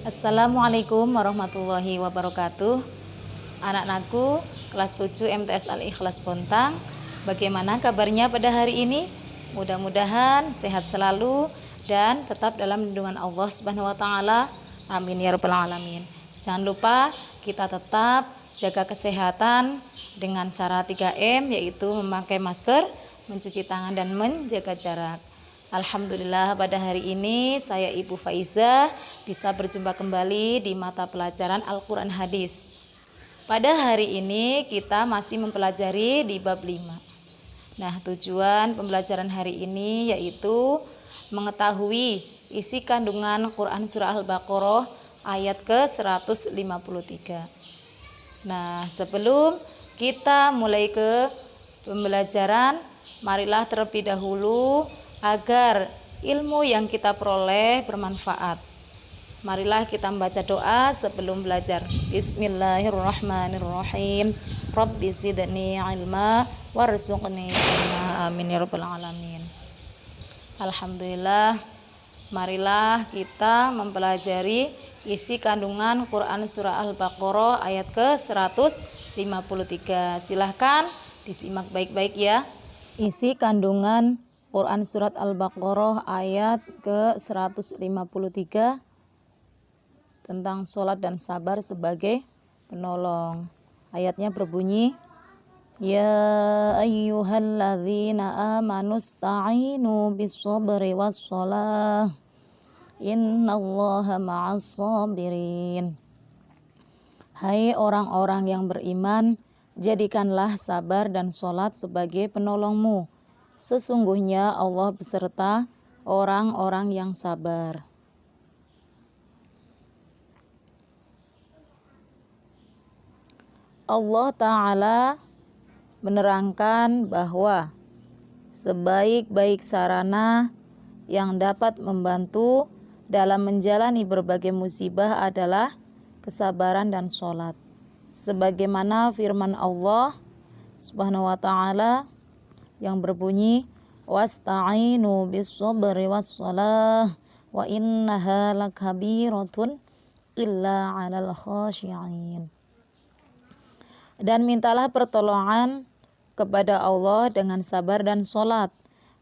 Assalamualaikum warahmatullahi wabarakatuh. Anak-anakku kelas 7 MTS Al-Ikhlas Bontang, bagaimana kabarnya pada hari ini? Mudah-mudahan sehat selalu dan tetap dalam lindungan Allah Subhanahu wa taala. Amin ya rabbal alamin. Jangan lupa kita tetap jaga kesehatan dengan cara 3M, yaitu memakai masker, mencuci tangan dan menjaga jarak. Alhamdulillah pada hari ini saya Ibu Faiza bisa berjumpa kembali di mata pelajaran Al-Quran Hadis. Pada hari ini kita masih mempelajari di bab 5. Nah, tujuan pembelajaran hari ini yaitu mengetahui isi kandungan Quran Surah Al-Baqarah ayat ke-153. Nah, sebelum kita mulai ke pembelajaran, marilah terlebih dahulu agar ilmu yang kita peroleh bermanfaat. Marilah kita membaca doa sebelum belajar. Bismillahirrahmanirrahim. Rabbi zidni ilma warzuqni ilma. Amin ya rabbal alamin. Alhamdulillah, marilah kita mempelajari isi kandungan Quran Surah Al-Baqarah ayat ke-153. Silahkan disimak baik-baik ya. Isi kandungan Quran Surat Al-Baqarah ayat ke-153 tentang sholat dan sabar sebagai penolong. Ayatnya berbunyi, Ya ayyuhalladzina amanu sta'inu bis-sabri was-shalah innallaha ma'as sabirin. Hai orang-orang yang beriman, jadikanlah sabar dan sholat sebagai penolongmu. Sesungguhnya Allah beserta orang-orang yang sabar. Allah Ta'ala menerangkan bahwa sebaik-baik sarana yang dapat membantu dalam menjalani berbagai musibah adalah kesabaran dan sholat. Sebagaimana firman Allah Subhanahu wa Ta'ala yang berbunyi, wasta'inu bis-sabri was-shalah wa innaha lakabiratun illa 'alal khashi'in. Dan mintalah pertolongan kepada Allah dengan sabar dan sholat,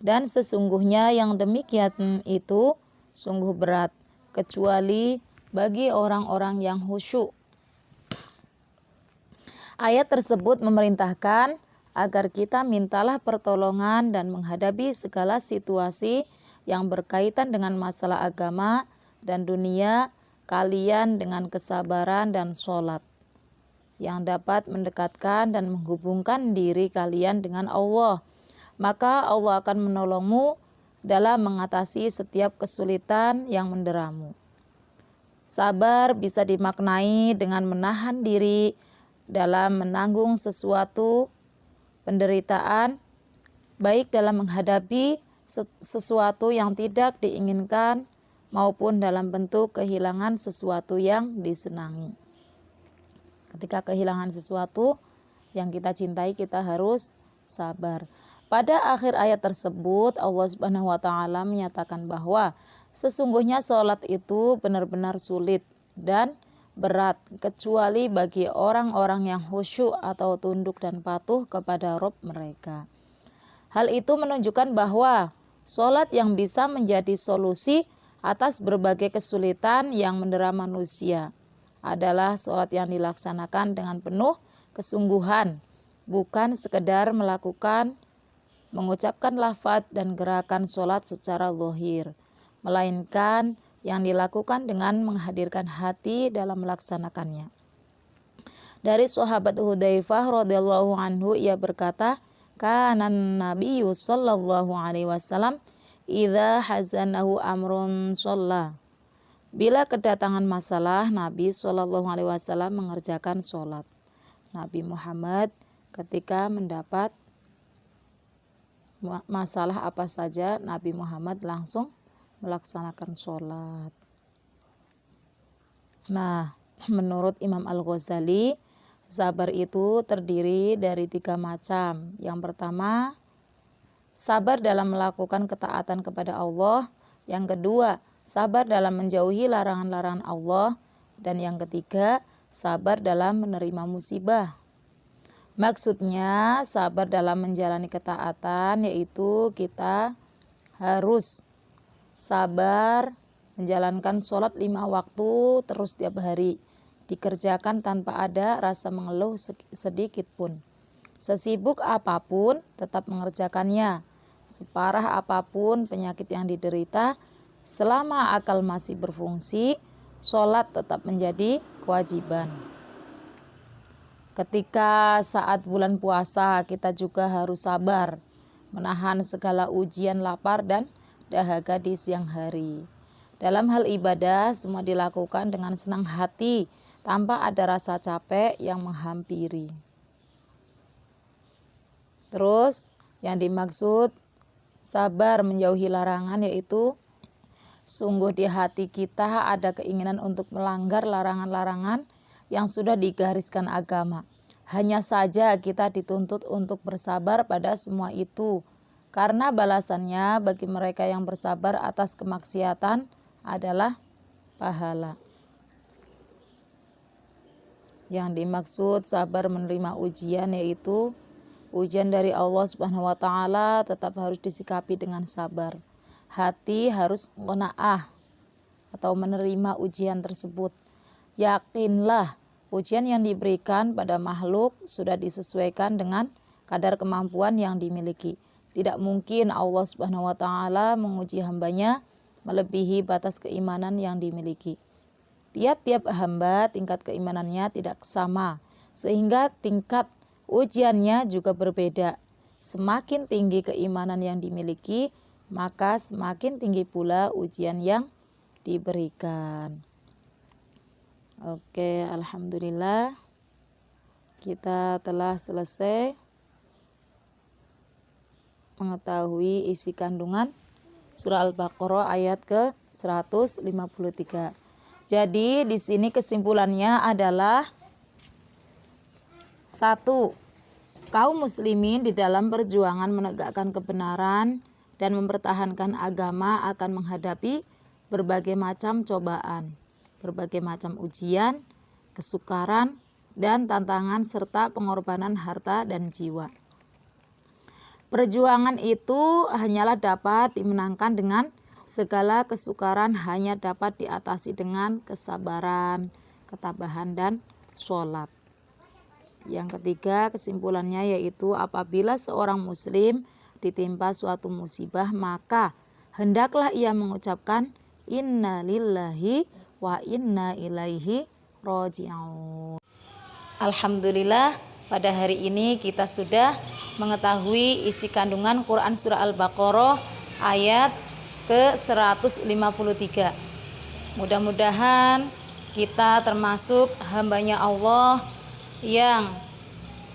dan sesungguhnya yang demikian itu sungguh berat, kecuali bagi orang-orang yang khusyuk. Ayat tersebut memerintahkan agar kita mintalah pertolongan dan menghadapi segala situasi yang berkaitan dengan masalah agama dan dunia kalian dengan kesabaran dan sholat yang dapat mendekatkan dan menghubungkan diri kalian dengan Allah. Maka Allah akan menolongmu dalam mengatasi setiap kesulitan yang menderamu. Sabar bisa dimaknai dengan menahan diri dalam menanggung sesuatu penderitaan, baik dalam menghadapi sesuatu yang tidak diinginkan maupun dalam bentuk kehilangan sesuatu yang disenangi. Ketika kehilangan sesuatu yang kita cintai, kita harus sabar. Pada akhir ayat tersebut Allah Subhanahu wa Ta'ala menyatakan bahwa sesungguhnya sholat itu benar-benar sulit dan berat, kecuali bagi orang-orang yang khusyuk atau tunduk dan patuh kepada Rabb mereka. Hal itu menunjukkan bahwa sholat yang bisa menjadi solusi atas berbagai kesulitan yang mendera manusia adalah sholat yang dilaksanakan dengan penuh kesungguhan, bukan sekedar mengucapkan lafaz dan gerakan sholat secara zahir, melainkan yang dilakukan dengan menghadirkan hati dalam melaksanakannya. Dari sahabat Hudzaifah radhiyallahu anhu, ia berkata, kanan Nabiyyu sallallahu alaihi wasallam idza hazanahu amrun shalla. Bila kedatangan masalah, Nabi sallallahu alaihi wasallam mengerjakan sholat. Nabi Muhammad ketika mendapat masalah apa saja, Nabi Muhammad langsung melaksanakan sholat. Nah, menurut Imam Al-Ghazali, sabar itu terdiri dari 3 macam. Yang pertama, sabar dalam melakukan ketaatan kepada Allah. Yang kedua, sabar dalam menjauhi larangan-larangan Allah. Dan yang ketiga, sabar dalam menerima musibah. Maksudnya sabar dalam menjalani ketaatan, yaitu kita harus sabar menjalankan sholat 5 waktu terus tiap hari, dikerjakan tanpa ada rasa mengeluh sedikit pun. Sesibuk apapun tetap mengerjakannya, separah apapun penyakit yang diderita, selama akal masih berfungsi, sholat tetap menjadi kewajiban. Ketika saat bulan puasa, kita juga harus sabar menahan segala ujian lapar dan dahaga di siang hari. Dalam hal ibadah, semua dilakukan dengan senang hati tanpa ada rasa capek yang menghampiri. Terus yang dimaksud sabar menjauhi larangan, yaitu sungguh di hati kita ada keinginan untuk melanggar larangan-larangan yang sudah digariskan agama. Hanya saja kita dituntut untuk bersabar pada semua itu, karena balasannya bagi mereka yang bersabar atas kemaksiatan adalah pahala. Yang dimaksud sabar menerima ujian, yaitu ujian dari Allah Subhanahu wa taala tetap harus disikapi dengan sabar. Hati harus qanaah atau menerima ujian tersebut. Yakinlah ujian yang diberikan pada makhluk sudah disesuaikan dengan kadar kemampuan yang dimiliki. Tidak mungkin Allah Subhanahu wa taala menguji hambanya melebihi batas keimanan yang dimiliki. Tiap-tiap hamba tingkat keimanannya tidak sama, sehingga tingkat ujiannya juga berbeda. Semakin tinggi keimanan yang dimiliki, maka semakin tinggi pula ujian yang diberikan. Oke, alhamdulillah kita telah selesai mengetahui isi kandungan surah Al-Baqarah ayat ke-153. Jadi di sini kesimpulannya adalah 1. Kaum muslimin di dalam perjuangan menegakkan kebenaran dan mempertahankan agama akan menghadapi berbagai macam cobaan, berbagai macam ujian, kesukaran, dan tantangan serta pengorbanan harta dan jiwa. Perjuangan itu hanyalah dapat dimenangkan dengan segala kesukaran, hanya dapat diatasi dengan kesabaran, ketabahan, dan sholat. Yang ketiga kesimpulannya yaitu apabila seorang muslim ditimpa suatu musibah, maka hendaklah ia mengucapkan inna lillahi wa inna ilaihi raji'un. Alhamdulillah, pada hari ini kita sudah mengetahui isi kandungan Quran surah Al-Baqarah ayat ke-153. Mudah-mudahan kita termasuk hambanya Allah yang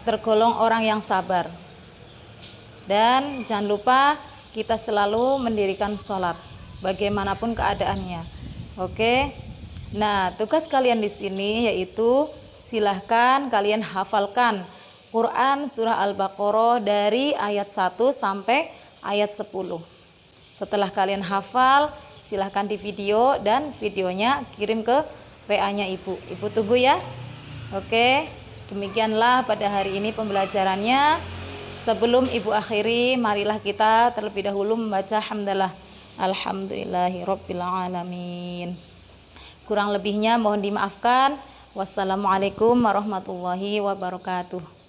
tergolong orang yang sabar. Dan jangan lupa kita selalu mendirikan sholat bagaimanapun keadaannya. Oke. Nah, tugas kalian di sini yaitu silahkan kalian hafalkan Quran surah Al-Baqarah dari ayat 1 sampai ayat 10. Setelah kalian hafal, silahkan di video dan videonya kirim ke WA-nya Ibu. Ibu tunggu ya. Oke, demikianlah pada hari ini pembelajarannya. Sebelum Ibu akhiri, marilah kita terlebih dahulu membaca hamdalah. Alhamdulillahirabbil alamin. Kurang lebihnya mohon dimaafkan. Wassalamualaikum warahmatullahi wabarakatuh.